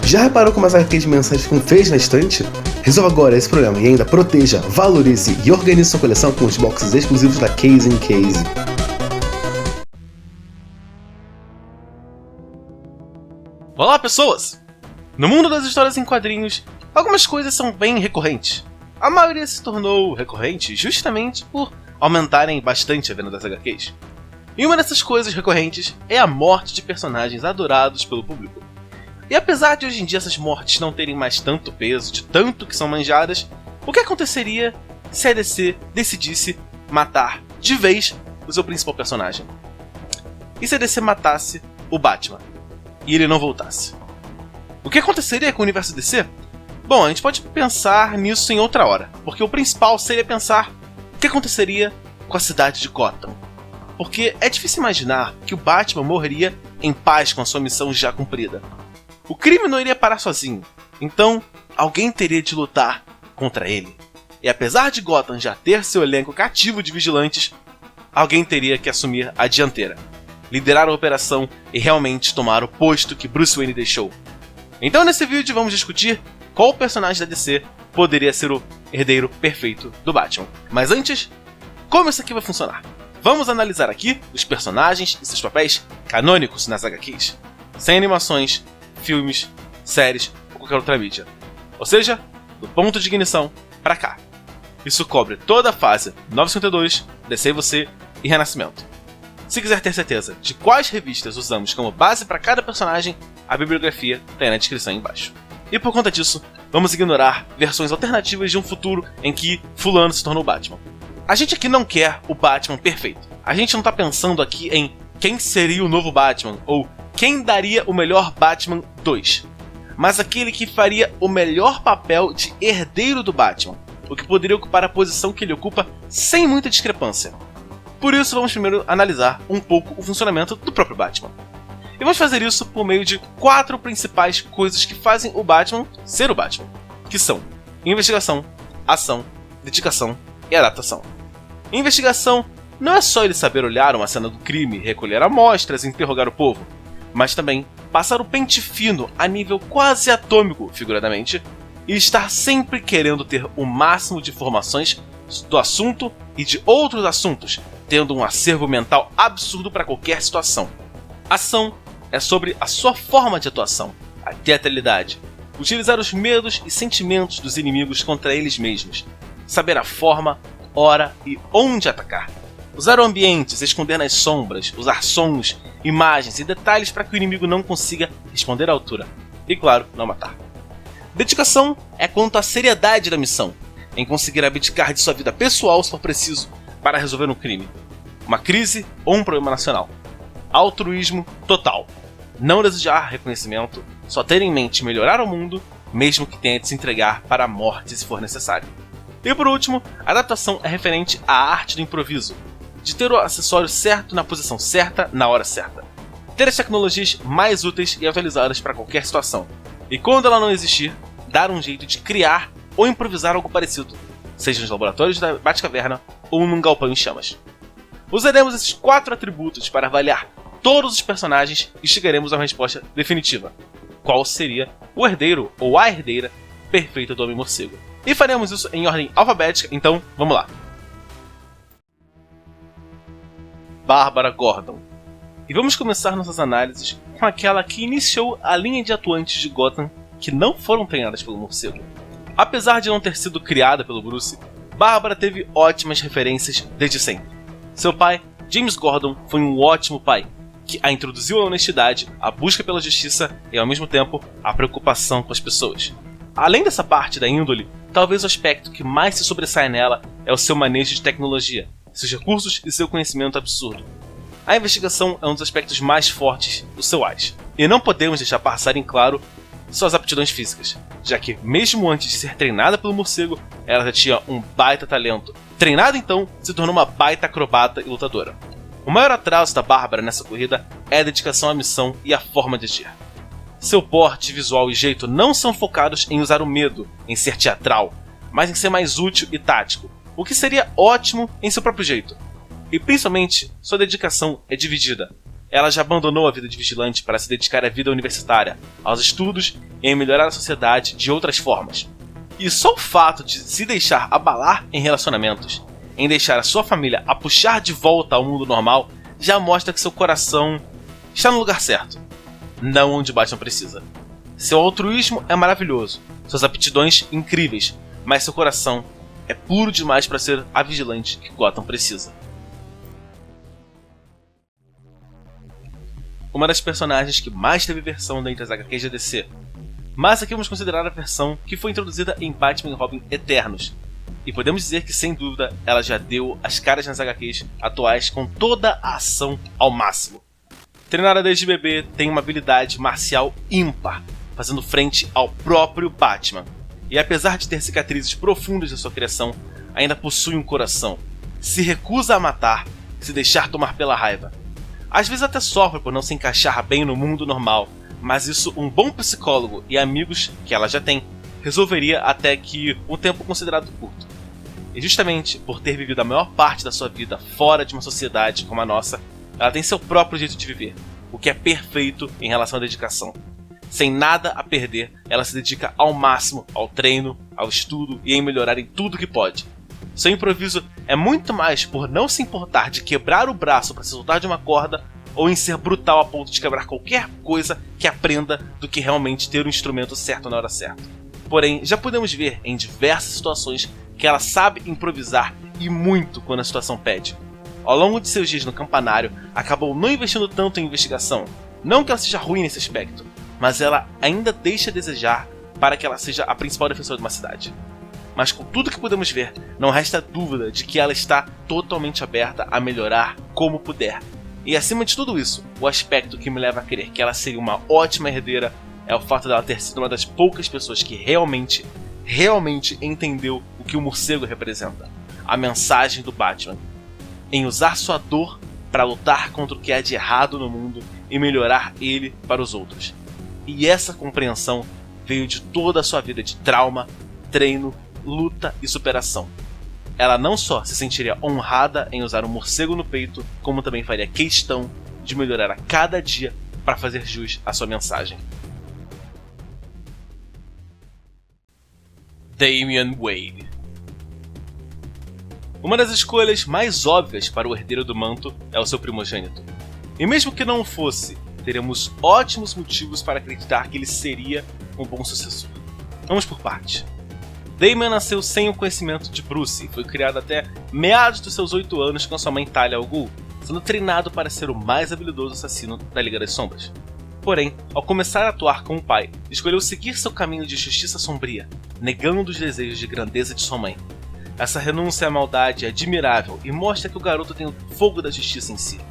Já reparou como as HQs mensais ficam feias na estante? Resolva agora esse problema e ainda proteja, valorize e organize sua coleção com os boxes exclusivos da Case in Case. Olá, pessoas! No mundo das histórias em quadrinhos, algumas coisas são bem recorrentes. A maioria se tornou recorrente justamente por aumentarem bastante a venda das HQs. E uma dessas coisas recorrentes é a morte de personagens adorados pelo público. E apesar de hoje em dia essas mortes não terem mais tanto peso, de tanto que são manjadas, o que aconteceria se a DC decidisse matar de vez o seu principal personagem? E se a DC matasse o Batman e ele não voltasse? O que aconteceria com o universo DC? Bom, a gente pode pensar nisso em outra hora, porque o principal seria pensar o que aconteceria com a cidade de Gotham. Porque é difícil imaginar que o Batman morreria em paz com a sua missão já cumprida. O crime não iria parar sozinho, então alguém teria de lutar contra ele. E apesar de Gotham já ter seu elenco cativo de vigilantes, alguém teria que assumir a dianteira, liderar a operação e realmente tomar o posto que Bruce Wayne deixou. Então nesse vídeo vamos discutir qual personagem da DC poderia ser o herdeiro perfeito do Batman. Mas antes, como isso aqui vai funcionar? Vamos analisar aqui os personagens e seus papéis canônicos nas HQs, sem animações, filmes, séries ou qualquer outra mídia. Ou seja, do ponto de ignição para cá. Isso cobre toda a fase 952, DC e Você e Renascimento. Se quiser ter certeza de quais revistas usamos como base para cada personagem, a bibliografia tem na descrição aí embaixo. E por conta disso, vamos ignorar versões alternativas de um futuro em que fulano se tornou Batman. A gente aqui não quer o Batman perfeito. A gente não tá pensando aqui em quem seria o novo Batman ou quem daria o melhor Batman 2, mas aquele que faria o melhor papel de herdeiro do Batman, o que poderia ocupar a posição que ele ocupa sem muita discrepância. Por isso vamos primeiro analisar um pouco o funcionamento do próprio Batman. E vamos fazer isso por meio de 4 principais coisas que fazem o Batman ser o Batman, que são investigação, ação, dedicação e adaptação. Investigação não é só ele saber olhar uma cena do crime, recolher amostras e interrogar o povo, mas também passar o pente fino a nível quase atômico, figuradamente, e estar sempre querendo ter o máximo de informações do assunto e de outros assuntos, tendo um acervo mental absurdo para qualquer situação. Ação é sobre a sua forma de atuação, a teatralidade, utilizar os medos e sentimentos dos inimigos contra eles mesmos, saber a forma, hora e onde atacar. Usar o ambiente, se esconder nas sombras, usar sons, imagens e detalhes para que o inimigo não consiga responder à altura. E claro, não matar. Dedicação é quanto à seriedade da missão, em conseguir abdicar de sua vida pessoal se for preciso para resolver um crime, uma crise ou um problema nacional. Altruísmo total. Não desejar reconhecimento, só ter em mente melhorar o mundo, mesmo que tenha de se entregar para a morte se for necessário. E por último, a adaptação é referente à arte do improviso, de ter o acessório certo na posição certa, na hora certa. Ter as tecnologias mais úteis e atualizadas para qualquer situação. E quando ela não existir, dar um jeito de criar ou improvisar algo parecido, seja nos laboratórios da Batcaverna ou num galpão em chamas. Usaremos esses 4 atributos para avaliar todos os personagens e chegaremos a uma resposta definitiva. Qual seria o herdeiro ou a herdeira perfeita do Homem-Morcego? E faremos isso em ordem alfabética, então vamos lá. Bárbara Gordon. E vamos começar nossas análises com aquela que iniciou a linha de atuantes de Gotham que não foram treinadas pelo morcego. Apesar de não ter sido criada pelo Bruce, Bárbara teve ótimas referências desde sempre. Seu pai, James Gordon, foi um ótimo pai, que a introduziu à honestidade, a busca pela justiça e, ao mesmo tempo, a preocupação com as pessoas. Além dessa parte da índole, talvez o aspecto que mais se sobressai nela é o seu manejo de tecnologia, seus recursos e seu conhecimento absurdo. A investigação é um dos aspectos mais fortes do seu AIS, e não podemos deixar passar em claro suas aptidões físicas, já que, mesmo antes de ser treinada pelo morcego, ela já tinha um baita talento. Treinada então, se tornou uma baita acrobata e lutadora. O maior atraso da Bárbara nessa corrida é a dedicação à missão e a forma de agir. Seu porte, visual e jeito não são focados em usar o medo, em ser teatral, mas em ser mais útil e tático, o que seria ótimo em seu próprio jeito. E principalmente, sua dedicação é dividida. ela já abandonou a vida de vigilante para se dedicar à vida universitária, aos estudos e em melhorar a sociedade de outras formas. E só o fato de se deixar abalar em relacionamentos, em deixar a sua família a puxar de volta ao mundo normal, já mostra que seu coração está no lugar certo, não onde Batman precisa. Seu altruísmo é maravilhoso, suas aptidões incríveis, mas seu coração é puro demais para ser a vigilante que Gotham precisa. Uma das personagens que mais teve versão dentre as HQs da DC, mas aqui vamos considerar a versão que foi introduzida em Batman e Robin Eternos, e podemos dizer que sem dúvida ela já deu as caras nas HQs atuais com toda a ação ao máximo. Treinada desde bebê, tem uma habilidade marcial ímpar, fazendo frente ao próprio Batman. E apesar de ter cicatrizes profundas na sua criação, ainda possui um coração. Se recusa a matar, se deixar tomar pela raiva. Às vezes até sofre por não se encaixar bem no mundo normal, mas isso um bom psicólogo e amigos, que ela já tem, resolveria até que um tempo considerado curto. E justamente por ter vivido a maior parte da sua vida fora de uma sociedade como a nossa, ela tem seu próprio jeito de viver, o que é perfeito em relação à dedicação. Sem nada a perder, ela se dedica ao máximo ao treino, ao estudo e em melhorar em tudo que pode. Seu improviso é muito mais por não se importar de quebrar o braço para se soltar de uma corda ou em ser brutal a ponto de quebrar qualquer coisa que aprenda do que realmente ter o instrumento certo na hora certa. Porém, já podemos ver em diversas situações que ela sabe improvisar e muito quando a situação pede. Ao longo de seus dias no campanário, acabou não investindo tanto em investigação. Não que ela seja ruim nesse aspecto, mas ela ainda deixa a desejar para que ela seja a principal defensora de uma cidade. Mas com tudo que podemos ver, não resta dúvida de que ela está totalmente aberta a melhorar como puder. E acima de tudo isso, o aspecto que me leva a crer que ela seria uma ótima herdeira é o fato dela ter sido uma das poucas pessoas que realmente entendeu o que o morcego representa. A mensagem do Batman. Em usar sua dor para lutar contra o que há de errado no mundo e melhorar ele para os outros. E essa compreensão veio de toda a sua vida de trauma, treino, luta e superação. Ela não só se sentiria honrada em usar um morcego no peito, como também faria questão de melhorar a cada dia para fazer jus à sua mensagem. Damian Wayne. Uma das escolhas mais óbvias para o herdeiro do manto é o seu primogênito. E mesmo que não fosse, teremos ótimos motivos para acreditar que ele seria um bom sucessor. Vamos por parte. Damian nasceu sem o conhecimento de Bruce e foi criado até meados dos seus 8 anos com sua mãe Talia al Ghul, sendo treinado para ser o mais habilidoso assassino da Liga das Sombras. Porém, ao começar a atuar com o pai, escolheu seguir seu caminho de justiça sombria, negando os desejos de grandeza de sua mãe. Essa renúncia à maldade é admirável e mostra que o garoto tem o fogo da justiça em si.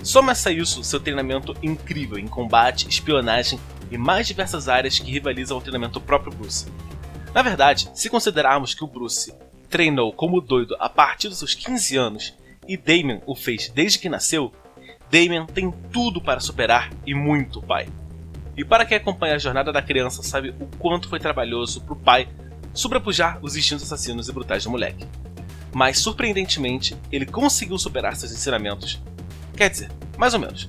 Soma-se a isso seu treinamento incrível em combate, espionagem e mais diversas áreas que rivalizam ao treinamento do próprio Bruce. Na verdade, se considerarmos que o Bruce treinou como doido a partir dos seus 15 anos e Damian o fez desde que nasceu, Damian tem tudo para superar e muito o pai. E para quem acompanha a jornada da criança sabe o quanto foi trabalhoso para o pai sobrepujar os instintos assassinos e brutais do moleque. Mas surpreendentemente, ele conseguiu superar seus ensinamentos. Quer dizer, mais ou menos.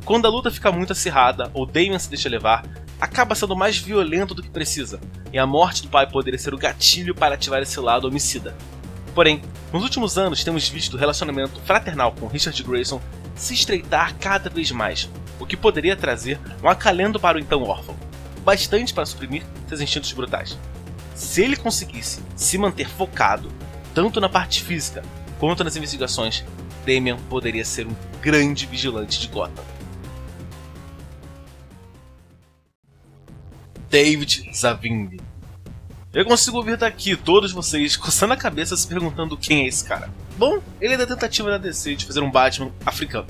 Quando a luta fica muito acirrada ou Damian se deixa levar, acaba sendo mais violento do que precisa, e a morte do pai poderia ser o gatilho para ativar esse lado homicida. Porém, nos últimos anos temos visto o relacionamento fraternal com Richard Grayson se estreitar cada vez mais, o que poderia trazer um acalento para o então órfão, bastante para suprimir seus instintos brutais. Se ele conseguisse se manter focado, tanto na parte física quanto nas investigações, Damian poderia ser um grande vigilante de Gotham. David Zavigne. Eu consigo ouvir daqui todos vocês coçando a cabeça se perguntando quem é esse cara. Bom, ele é da tentativa da DC de fazer um Batman africano.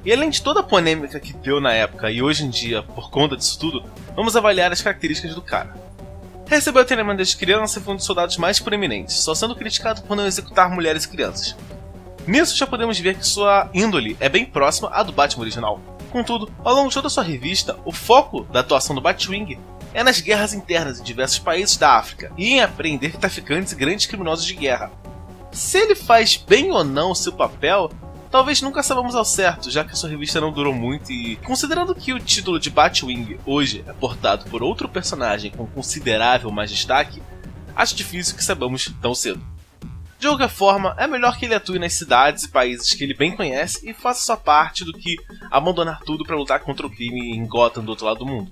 E além de toda a polêmica que deu na época e hoje em dia por conta disso tudo, vamos avaliar as características do cara. Recebeu treinamento desde criança e foi um dos soldados mais proeminentes, só sendo criticado por não executar mulheres e crianças. Nisso já podemos ver que sua índole é bem próxima à do Batman original. Contudo, ao longo de toda a sua revista, o foco da atuação do Batwing é nas guerras internas em diversos países da África e em apreender traficantes e grandes criminosos de guerra. Se ele faz bem ou não o seu papel, Talvez nunca saibamos ao certo, já que sua revista não durou muito e, considerando que o título de Batwing hoje é portado por outro personagem com considerável mais destaque, acho difícil que saibamos tão cedo. De qualquer forma, é melhor que ele atue nas cidades e países que ele bem conhece e faça sua parte do que abandonar tudo para lutar contra o crime em Gotham do outro lado do mundo.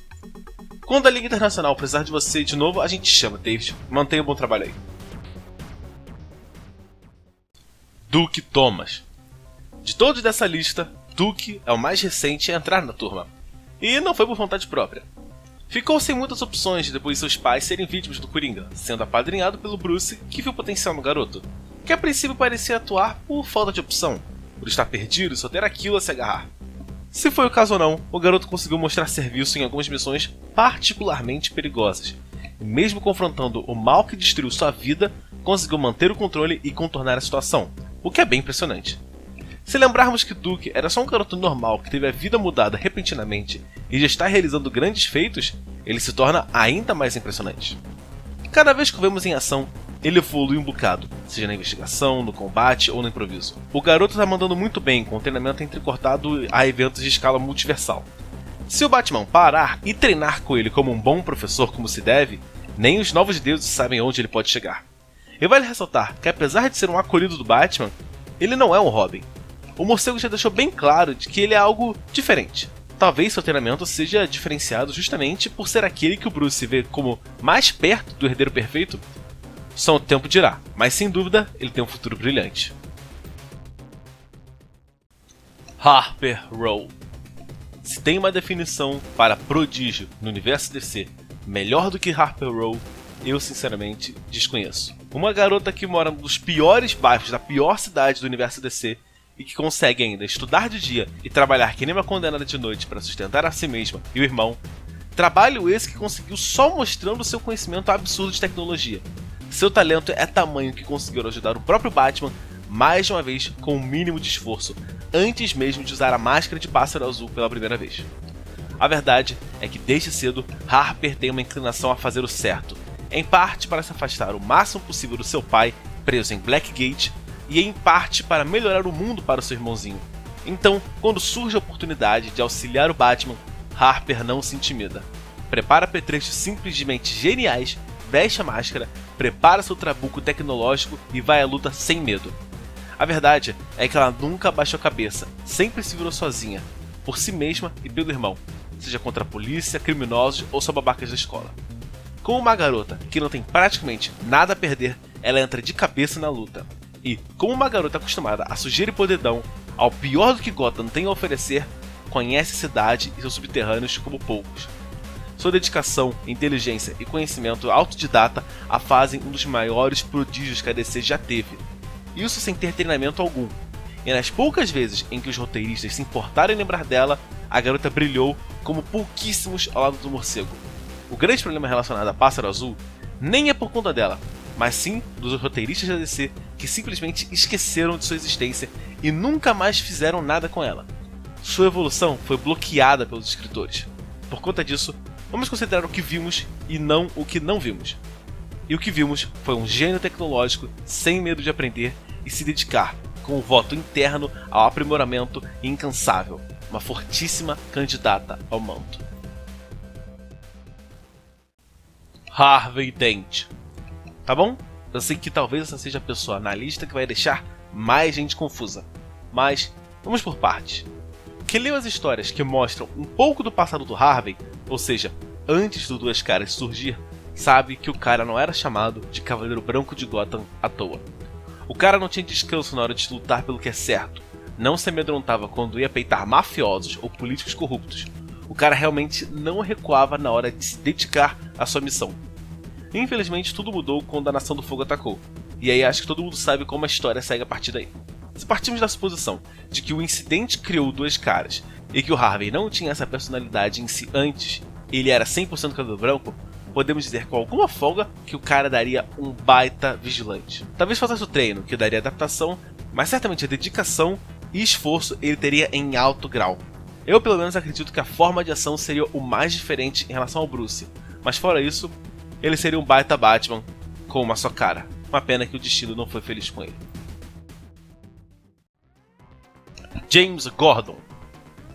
Quando a Liga Internacional precisar de você de novo, a gente chama, David. Mantenha um bom trabalho aí. Duke Thomas. De todos dessa lista, Duke é o mais recente a entrar na turma. E não foi por vontade própria. Ficou sem muitas opções depois de seus pais serem vítimas do Coringa, sendo apadrinhado pelo Bruce, que viu potencial no garoto, que a princípio parecia atuar por falta de opção, por estar perdido e só ter aquilo a se agarrar. Se foi o caso ou não, o garoto conseguiu mostrar serviço em algumas missões particularmente perigosas, e mesmo confrontando o mal que destruiu sua vida, conseguiu manter o controle e contornar a situação, o que é bem impressionante. Se lembrarmos que Duke era só um garoto normal que teve a vida mudada repentinamente e já está realizando grandes feitos, ele se torna ainda mais impressionante. Cada vez que o vemos em ação, ele evolui um bocado, seja na investigação, no combate ou no improviso. O garoto está mandando muito bem com o treinamento entrecortado a eventos de escala multiversal. Se o Batman parar e treinar com ele como um bom professor como se deve, nem os novos deuses sabem onde ele pode chegar. E vale ressaltar que apesar de ser um acolhido do Batman, ele não é um Robin. O morcego já deixou bem claro de que ele é algo diferente. Talvez seu treinamento seja diferenciado justamente por ser aquele que o Bruce vê como mais perto do herdeiro perfeito. Só o tempo dirá, mas sem dúvida ele tem um futuro brilhante. Harper Row. Se tem uma definição para prodígio no universo DC melhor do que Harper Row, eu sinceramente desconheço. Uma garota que mora nos piores bairros da pior cidade do universo DC e que consegue ainda estudar de dia e trabalhar que nem uma condenada de noite para sustentar a si mesma e o irmão. Trabalho esse que conseguiu só mostrando seu conhecimento absurdo de tecnologia. Seu talento é tamanho que conseguiu ajudar o próprio Batman mais de uma vez com o mínimo de esforço, antes mesmo de usar a máscara de pássaro azul pela primeira vez. A verdade é que desde cedo, Harper tem uma inclinação a fazer o certo, em parte para se afastar o máximo possível do seu pai, preso em Blackgate, e em parte para melhorar o mundo para o seu irmãozinho. Então, quando surge a oportunidade de auxiliar o Batman, Harper não se intimida. Prepara apetrechos simplesmente geniais, veste a máscara, prepara seu trabuco tecnológico e vai à luta sem medo. A verdade é que ela nunca abaixou a cabeça, sempre se virou sozinha, por si mesma e pelo irmão, seja contra a polícia, criminosos ou só babacas da escola. Como uma garota que não tem praticamente nada a perder, ela entra de cabeça na luta. E, como uma garota acostumada a sujeira e podridão, ao pior do que Gotham tem a oferecer, conhece a cidade e seus subterrâneos como poucos. Sua dedicação, inteligência e conhecimento autodidata a fazem um dos maiores prodígios que a DC já teve. Isso sem ter treinamento algum. E nas poucas vezes em que os roteiristas se importaram em lembrar dela, a garota brilhou como pouquíssimos ao lado do morcego. O grande problema relacionado a Pássaro Azul nem é por conta dela, mas sim dos roteiristas da DC que simplesmente esqueceram de sua existência e nunca mais fizeram nada com ela. Sua evolução foi bloqueada pelos escritores. Por conta disso, vamos considerar o que vimos e não o que não vimos. E o que vimos foi um gênio tecnológico sem medo de aprender e se dedicar, com um voto interno ao aprimoramento e incansável, uma fortíssima candidata ao manto. Harvey Dent. Tá bom? Eu sei que talvez essa seja a pessoa na lista que vai deixar mais gente confusa, mas vamos por partes. Quem leu as histórias que mostram um pouco do passado do Harvey, ou seja, antes do Duas Caras surgir, sabe que o cara não era chamado de Cavaleiro Branco de Gotham à toa. O cara não tinha descanso na hora de lutar pelo que é certo, não se amedrontava quando ia peitar mafiosos ou políticos corruptos. O cara realmente não recuava na hora de se dedicar à sua missão. Infelizmente tudo mudou quando a Nação do Fogo atacou, e aí acho que todo mundo sabe como a história segue a partir daí. Se partimos da suposição de que o incidente criou Duas Caras, e que o Harvey não tinha essa personalidade em si antes, ele era 100% cabelo branco, podemos dizer com alguma folga que o cara daria um baita vigilante. Talvez faltasse o treino, que daria adaptação, mas certamente a dedicação e esforço ele teria em alto grau. Eu pelo menos acredito que a forma de ação seria o mais diferente em relação ao Bruce, mas fora isso, ele seria um baita Batman com uma só cara. Uma pena que o destino não foi feliz com ele. James Gordon.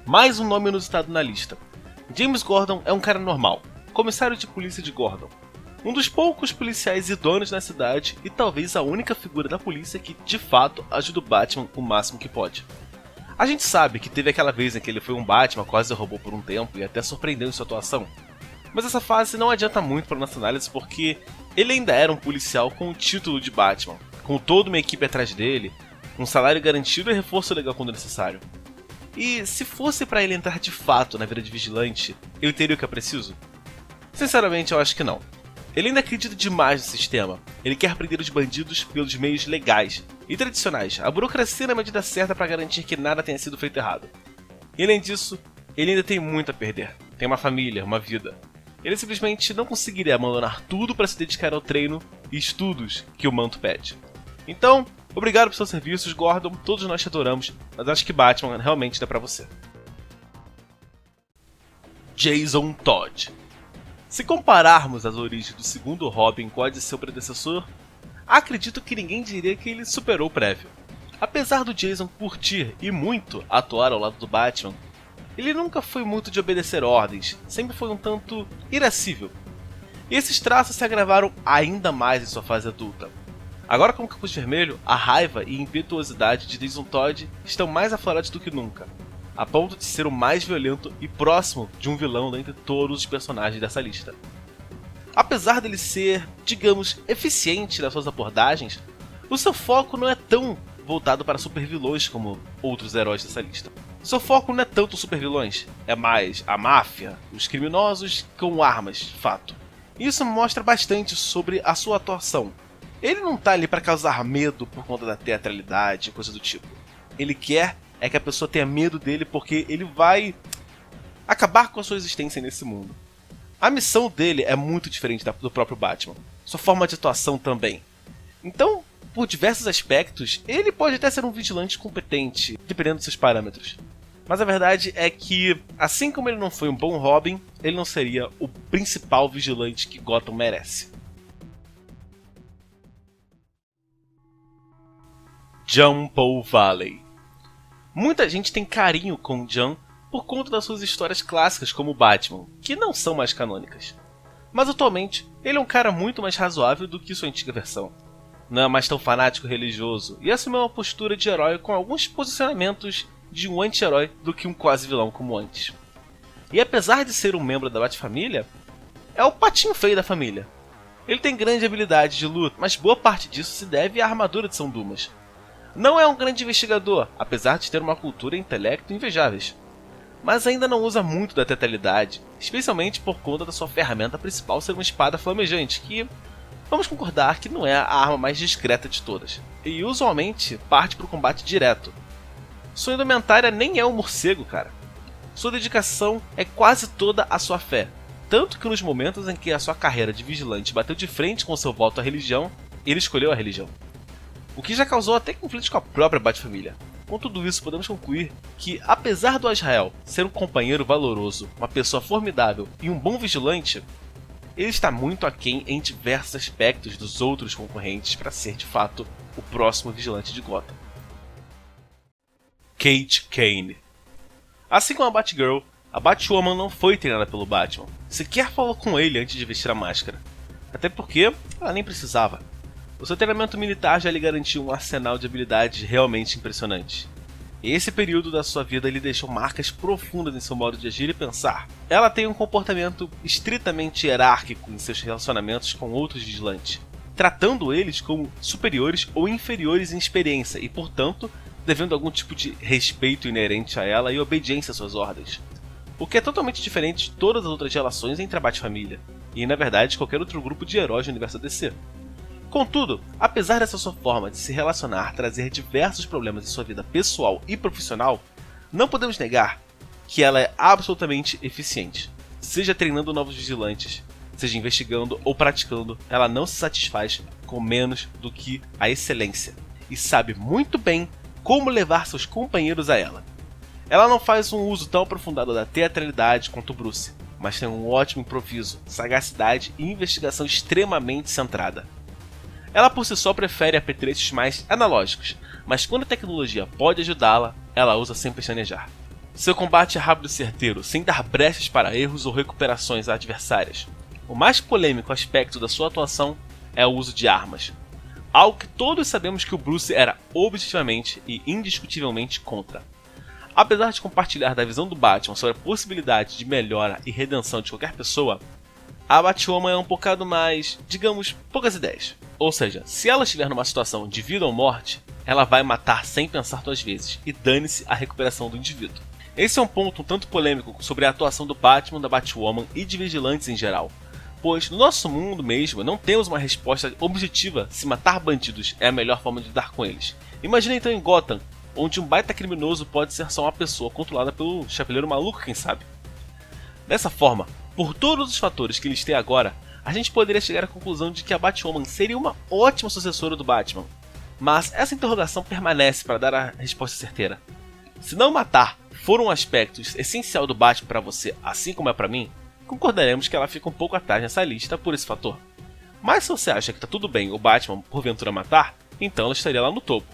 Mais um nome inusitado na lista. James Gordon é um cara normal, comissário de polícia de Gordon. Um dos poucos policiais idôneos na cidade e talvez a única figura da polícia que, de fato, ajuda o Batman o máximo que pode. A gente sabe que teve aquela vez em que ele foi um Batman, quase roubou por um tempo e até surpreendeu em sua atuação. Mas essa fase não adianta muito para nossa análise porque ele ainda era um policial com o título de Batman, com toda uma equipe atrás dele, um salário garantido e reforço legal quando necessário. E se fosse para ele entrar de fato na vida de vigilante, ele teria o que é preciso? Sinceramente, eu acho que não. Ele ainda acredita demais no sistema. Ele quer prender os bandidos pelos meios legais e tradicionais, a burocracia na medida certa para garantir que nada tenha sido feito errado. E além disso, ele ainda tem muito a perder. Tem uma família, uma vida. Ele simplesmente não conseguiria abandonar tudo para se dedicar ao treino e estudos que o manto pede. Então, obrigado por seus serviços, Gordon, todos nós te adoramos, mas acho que Batman realmente dá pra você. Jason Todd. Se compararmos as origens do segundo Robin com a de seu predecessor, acredito que ninguém diria que ele superou o prévio. Apesar do Jason curtir e muito atuar ao lado do Batman, ele nunca foi muito de obedecer ordens, sempre foi um tanto irascível. E esses traços se agravaram ainda mais em sua fase adulta. Agora com o Capuz Vermelho, a raiva e impetuosidade de Jason Todd estão mais aflorados do que nunca, a ponto de ser o mais violento e próximo de um vilão dentre todos os personagens dessa lista. Apesar dele ser, digamos, eficiente nas suas abordagens, o seu foco não é tão voltado para supervilões como outros heróis dessa lista. Seu foco não é tanto supervilões, é mais a máfia, os criminosos com armas, de fato. Isso mostra bastante sobre a sua atuação. Ele não tá ali para causar medo por conta da teatralidade, coisa do tipo. Ele quer é que a pessoa tenha medo dele porque ele vai acabar com a sua existência nesse mundo. A missão dele é muito diferente do próprio Batman. Sua forma de atuação também. Então, por diversos aspectos, ele pode até ser um vigilante competente, dependendo dos seus parâmetros. Mas a verdade é que, assim como ele não foi um bom Robin, ele não seria o principal vigilante que Gotham merece. John Paul Valley. Muita gente tem carinho com John por conta das suas histórias clássicas como Batman, que não são mais canônicas. Mas atualmente, ele é um cara muito mais razoável do que sua antiga versão. Não é mais tão fanático religioso e assumiu uma postura de herói com alguns posicionamentos de um anti-herói do que um quase vilão como antes. E apesar de ser um membro da Bat-família, é o patinho feio da família. Ele tem grande habilidade de luta, mas boa parte disso se deve à armadura de São Dumas. Não é um grande investigador, apesar de ter uma cultura e intelecto invejáveis. Mas ainda não usa muito da teatralidade, especialmente por conta da sua ferramenta principal ser uma espada flamejante, que, vamos concordar que não é a arma mais discreta de todas, e usualmente parte para o combate direto. Sua indumentária nem é um morcego, cara. Sua dedicação é quase toda a sua fé, tanto que nos momentos em que a sua carreira de vigilante bateu de frente com seu voto à religião, ele escolheu a religião. O que já causou até conflitos com a própria Bat-família. Com tudo isso, podemos concluir que, apesar do Azrael ser um companheiro valoroso, uma pessoa formidável e um bom vigilante, ele está muito aquém em diversos aspectos dos outros concorrentes para ser, de fato, o próximo vigilante de Gotham. Kate Kane. Assim como a Batgirl, a Batwoman não foi treinada pelo Batman, sequer falou com ele antes de vestir a máscara. Até porque ela nem precisava. O seu treinamento militar já lhe garantiu um arsenal de habilidades realmente impressionante. E esse período da sua vida lhe deixou marcas profundas em seu modo de agir e pensar. Ela tem um comportamento estritamente hierárquico em seus relacionamentos com outros vigilantes, tratando eles como superiores ou inferiores em experiência e, portanto, devendo algum tipo de respeito inerente a ela e obediência às suas ordens. O que é totalmente diferente de todas as outras relações entre a Bat-família, e na verdade qualquer outro grupo de heróis do universo DC. Contudo, apesar dessa sua forma de se relacionar trazer diversos problemas em sua vida pessoal e profissional, não podemos negar que ela é absolutamente eficiente. Seja treinando novos vigilantes, seja investigando ou praticando, ela não se satisfaz com menos do que a excelência, e sabe muito bem como levar seus companheiros a ela. Ela não faz um uso tão aprofundado da teatralidade quanto Bruce, mas tem um ótimo improviso, sagacidade e investigação extremamente centrada. Ela por si só prefere apetrechos mais analógicos, mas quando a tecnologia pode ajudá-la, ela usa sem pestanejar. Seu combate é rápido e certeiro, sem dar brechas para erros ou recuperações adversárias. O mais polêmico aspecto da sua atuação é o uso de armas, algo que todos sabemos que o Bruce era objetivamente e indiscutivelmente contra. Apesar de compartilhar da visão do Batman sobre a possibilidade de melhora e redenção de qualquer pessoa, a Batwoman é um bocado mais, digamos, poucas ideias. Ou seja, se ela estiver numa situação de vida ou morte, ela vai matar sem pensar duas vezes, e dane-se a recuperação do indivíduo. Esse é um ponto um tanto polêmico sobre a atuação do Batman, da Batwoman e de vigilantes em geral, pois no nosso mundo mesmo não temos uma resposta objetiva se matar bandidos é a melhor forma de lidar com eles. Imagina então em Gotham, onde um baita criminoso pode ser só uma pessoa controlada pelo chapeleiro maluco, quem sabe. Dessa forma, por todos os fatores que listei agora, a gente poderia chegar à conclusão de que a Batwoman seria uma ótima sucessora do Batman. Mas essa interrogação permanece para dar a resposta certeira. Se não matar for um aspecto essencial do Batman para você, assim como é para mim, concordaremos que ela fica um pouco atrás nessa lista por esse fator. Mas se você acha que tá tudo bem o Batman porventura matar, então ela estaria lá no topo.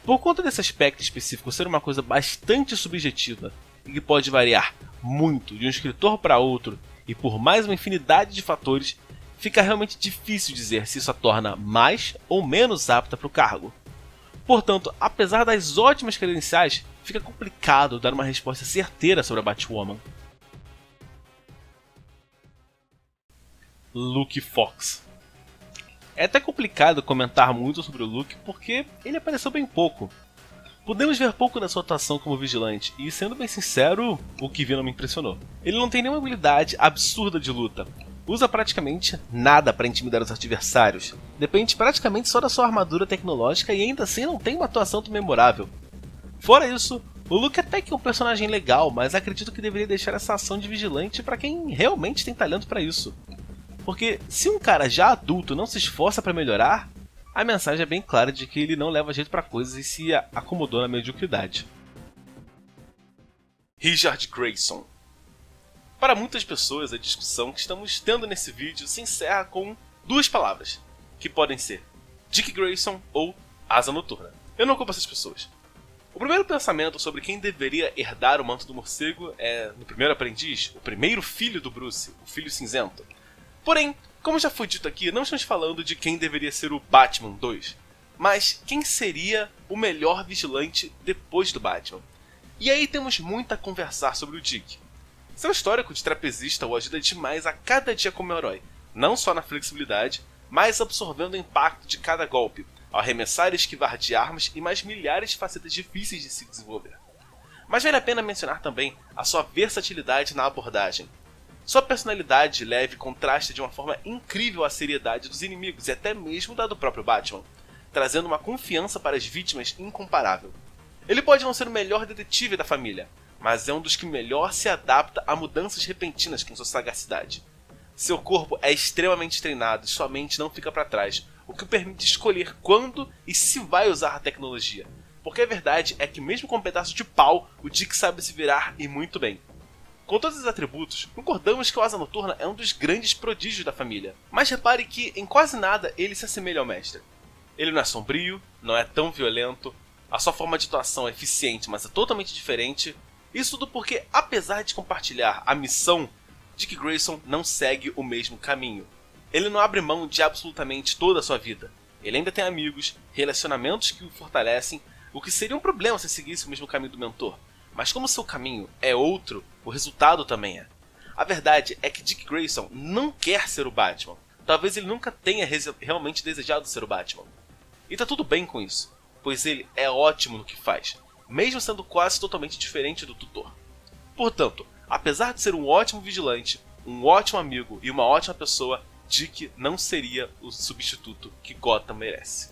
Por conta desse aspecto específico ser uma coisa bastante subjetiva e que pode variar muito de um escritor para outro e por mais uma infinidade de fatores, fica realmente difícil dizer se isso a torna mais ou menos apta para o cargo. Portanto, apesar das ótimas credenciais, fica complicado dar uma resposta certeira sobre a Batwoman. Luke Fox. É até complicado comentar muito sobre o Luke porque ele apareceu bem pouco. Podemos ver pouco da sua atuação como vigilante, e sendo bem sincero, o que vi não me impressionou. Ele não tem nenhuma habilidade absurda de luta, usa praticamente nada para intimidar os adversários, depende praticamente só da sua armadura tecnológica e ainda assim não tem uma atuação tão memorável. Fora isso, o Luke até que é um personagem legal, mas acredito que deveria deixar essa ação de vigilante para quem realmente tem talento para isso. Porque se um cara já adulto não se esforça para melhorar, a mensagem é bem clara de que ele não leva jeito para coisas e se acomodou na mediocridade. Richard Grayson. Para muitas pessoas, a discussão que estamos tendo nesse vídeo se encerra com duas palavras, que podem ser Dick Grayson ou Asa Noturna. Eu não culpo essas pessoas. O primeiro pensamento sobre quem deveria herdar o manto do morcego é no primeiro aprendiz, o primeiro filho do Bruce, o filho cinzento. Porém, como já foi dito aqui, não estamos falando de quem deveria ser o Batman 2, mas quem seria o melhor vigilante depois do Batman. E aí temos muito a conversar sobre o Dick. Seu histórico de trapezista o ajuda demais a cada dia como herói, não só na flexibilidade, mas absorvendo o impacto de cada golpe, ao arremessar e esquivar de armas e mais milhares de facetas difíceis de se desenvolver. Mas vale a pena mencionar também a sua versatilidade na abordagem. Sua personalidade leve contrasta de uma forma incrível a seriedade dos inimigos e até mesmo da do próprio Batman, trazendo uma confiança para as vítimas incomparável. Ele pode não ser o melhor detetive da família, mas é um dos que melhor se adapta a mudanças repentinas com sua sagacidade. Seu corpo é extremamente treinado e sua mente não fica para trás, o que o permite escolher quando e se vai usar a tecnologia. Porque a verdade é que mesmo com um pedaço de pau, o Dick sabe se virar e muito bem. Com todos os atributos, concordamos que o Asa Noturna é um dos grandes prodígios da família. Mas repare que em quase nada ele se assemelha ao mestre. Ele não é sombrio, não é tão violento, a sua forma de atuação é eficiente, mas é totalmente diferente. Isso tudo porque, apesar de compartilhar a missão, Dick Grayson não segue o mesmo caminho. Ele não abre mão de absolutamente toda a sua vida. Ele ainda tem amigos, relacionamentos que o fortalecem, o que seria um problema se seguisse o mesmo caminho do mentor. Mas como seu caminho é outro, o resultado também é. A verdade é que Dick Grayson não quer ser o Batman. Talvez ele nunca tenha realmente desejado ser o Batman. E tá tudo bem com isso, pois ele é ótimo no que faz, mesmo sendo quase totalmente diferente do tutor. Portanto, apesar de ser um ótimo vigilante, um ótimo amigo e uma ótima pessoa, Dick não seria o substituto que Gotham merece.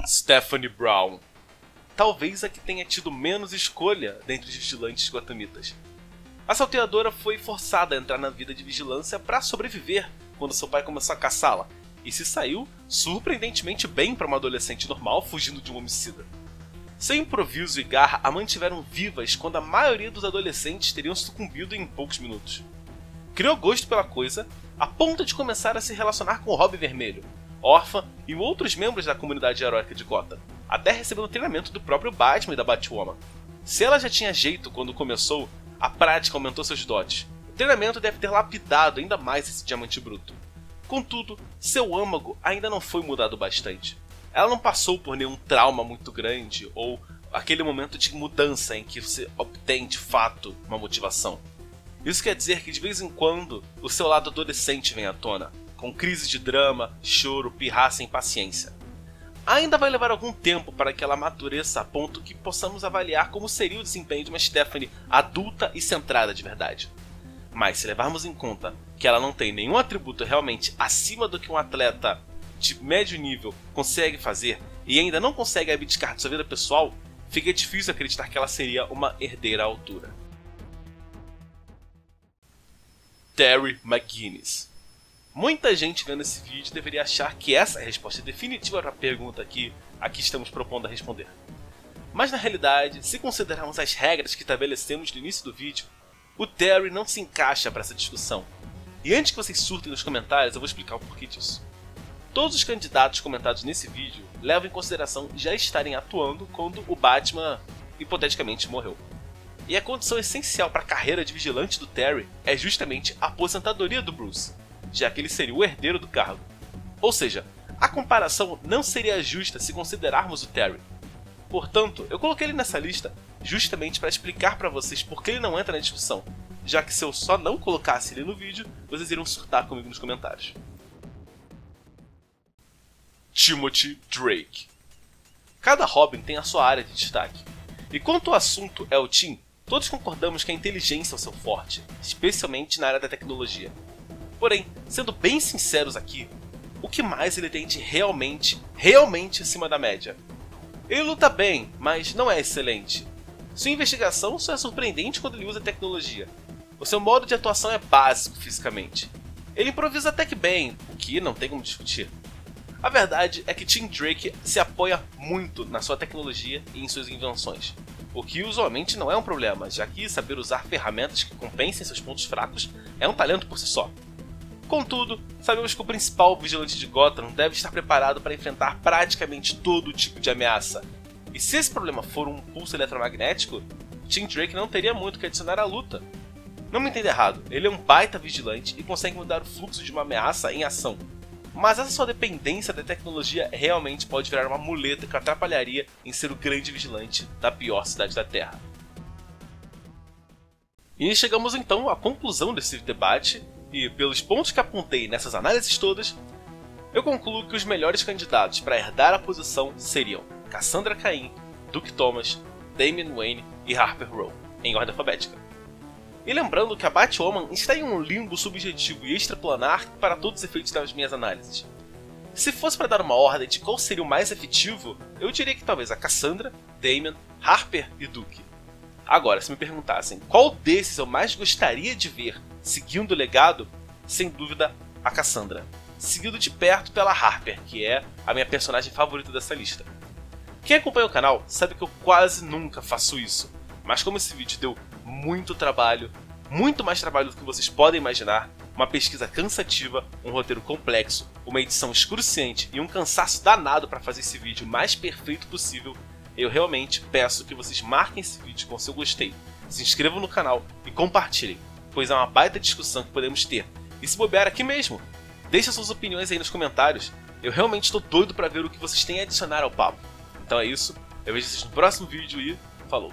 Stephanie Brown. Talvez a que tenha tido menos escolha dentre os vigilantes gothamitas. A salteadora foi forçada a entrar na vida de vigilância para sobreviver quando seu pai começou a caçá-la, e se saiu surpreendentemente bem para uma adolescente normal fugindo de um homicida. Seu improviso e garra a mantiveram vivas quando a maioria dos adolescentes teriam sucumbido em poucos minutos. Criou gosto pela coisa a ponto de começar a se relacionar com o Robin Vermelho, órfã e outros membros da comunidade heróica de Gotham. até recebendo treinamento do próprio Batman e da Batwoman. Se ela já tinha jeito quando começou, a prática aumentou seus dotes. O treinamento deve ter lapidado ainda mais esse diamante bruto. Contudo, seu âmago ainda não foi mudado bastante. Ela não passou por nenhum trauma muito grande ou aquele momento de mudança em que você obtém de fato uma motivação. Isso quer dizer que de vez em quando o seu lado adolescente vem à tona, com crises de drama, choro, pirraça e impaciência. Ainda vai levar algum tempo para que ela amadureça a ponto que possamos avaliar como seria o desempenho de uma Stephanie adulta e centrada de verdade. Mas se levarmos em conta que ela não tem nenhum atributo realmente acima do que um atleta de médio nível consegue fazer e ainda não consegue abdicar de sua vida pessoal, fica difícil acreditar que ela seria uma herdeira à altura. Terry McGinnis. Muita gente vendo esse vídeo deveria achar que essa é a resposta definitiva para a pergunta que aqui estamos propondo a responder. Mas na realidade, se considerarmos as regras que estabelecemos no início do vídeo, o Terry não se encaixa para essa discussão. E antes que vocês surtem nos comentários, eu vou explicar o porquê disso. Todos os candidatos comentados nesse vídeo levam em consideração já estarem atuando quando o Batman hipoteticamente morreu. E a condição essencial para a carreira de vigilante do Terry é justamente a aposentadoria do Bruce, já que ele seria o herdeiro do cargo. Ou seja, a comparação não seria justa se considerarmos o Terry. Portanto, eu coloquei ele nessa lista justamente para explicar para vocês por que ele não entra na discussão, já que se eu só não colocasse ele no vídeo, vocês iriam surtar comigo nos comentários. Timothy Drake. Cada Robin tem a sua área de destaque. E quanto ao assunto é o Tim, todos concordamos que a inteligência é o seu forte, especialmente na área da tecnologia. Porém, sendo bem sinceros aqui, o que mais ele tem de realmente acima da média? Ele luta bem, mas não é excelente. Sua investigação só é surpreendente quando ele usa tecnologia. O seu modo de atuação é básico fisicamente. Ele improvisa até que bem, o que não tem como discutir. A verdade é que Tim Drake se apoia muito na sua tecnologia e em suas invenções, o que usualmente não é um problema, já que saber usar ferramentas que compensem seus pontos fracos é um talento por si só. Contudo, sabemos que o principal vigilante de Gotham deve estar preparado para enfrentar praticamente todo tipo de ameaça. E se esse problema for um pulso eletromagnético, Tim Drake não teria muito que adicionar à luta. Não me entenda errado, ele é um baita vigilante e consegue mudar o fluxo de uma ameaça em ação. Mas essa sua dependência da tecnologia realmente pode virar uma muleta que atrapalharia em ser o grande vigilante da pior cidade da Terra. E chegamos então à conclusão desse debate, e pelos pontos que apontei nessas análises todas, eu concluo que os melhores candidatos para herdar a posição seriam Cassandra Cain, Duke Thomas, Damian Wayne e Harper Row, em ordem alfabética. E lembrando que a Batwoman está em um limbo subjetivo e extraplanar para todos os efeitos das minhas análises. Se fosse para dar uma ordem de qual seria o mais efetivo, eu diria que talvez a Cassandra, Damian, Harper e Duke. Agora, se me perguntassem qual desses eu mais gostaria de ver seguindo o legado, sem dúvida a Cassandra, seguido de perto pela Harper, que é a minha personagem favorita dessa lista. Quem acompanha o canal sabe que eu quase nunca faço isso, mas como esse vídeo deu muito trabalho, muito mais trabalho do que vocês podem imaginar, uma pesquisa cansativa, um roteiro complexo, uma edição excruciante e um cansaço danado para fazer esse vídeo mais perfeito possível, eu realmente peço que vocês marquem esse vídeo com seu gostei, se inscrevam no canal e compartilhem, pois é uma baita discussão que podemos ter. E se bobear aqui mesmo, deixa suas opiniões aí nos comentários, eu realmente estou doido para ver o que vocês têm a adicionar ao papo. Então é isso, eu vejo vocês no próximo vídeo e falou!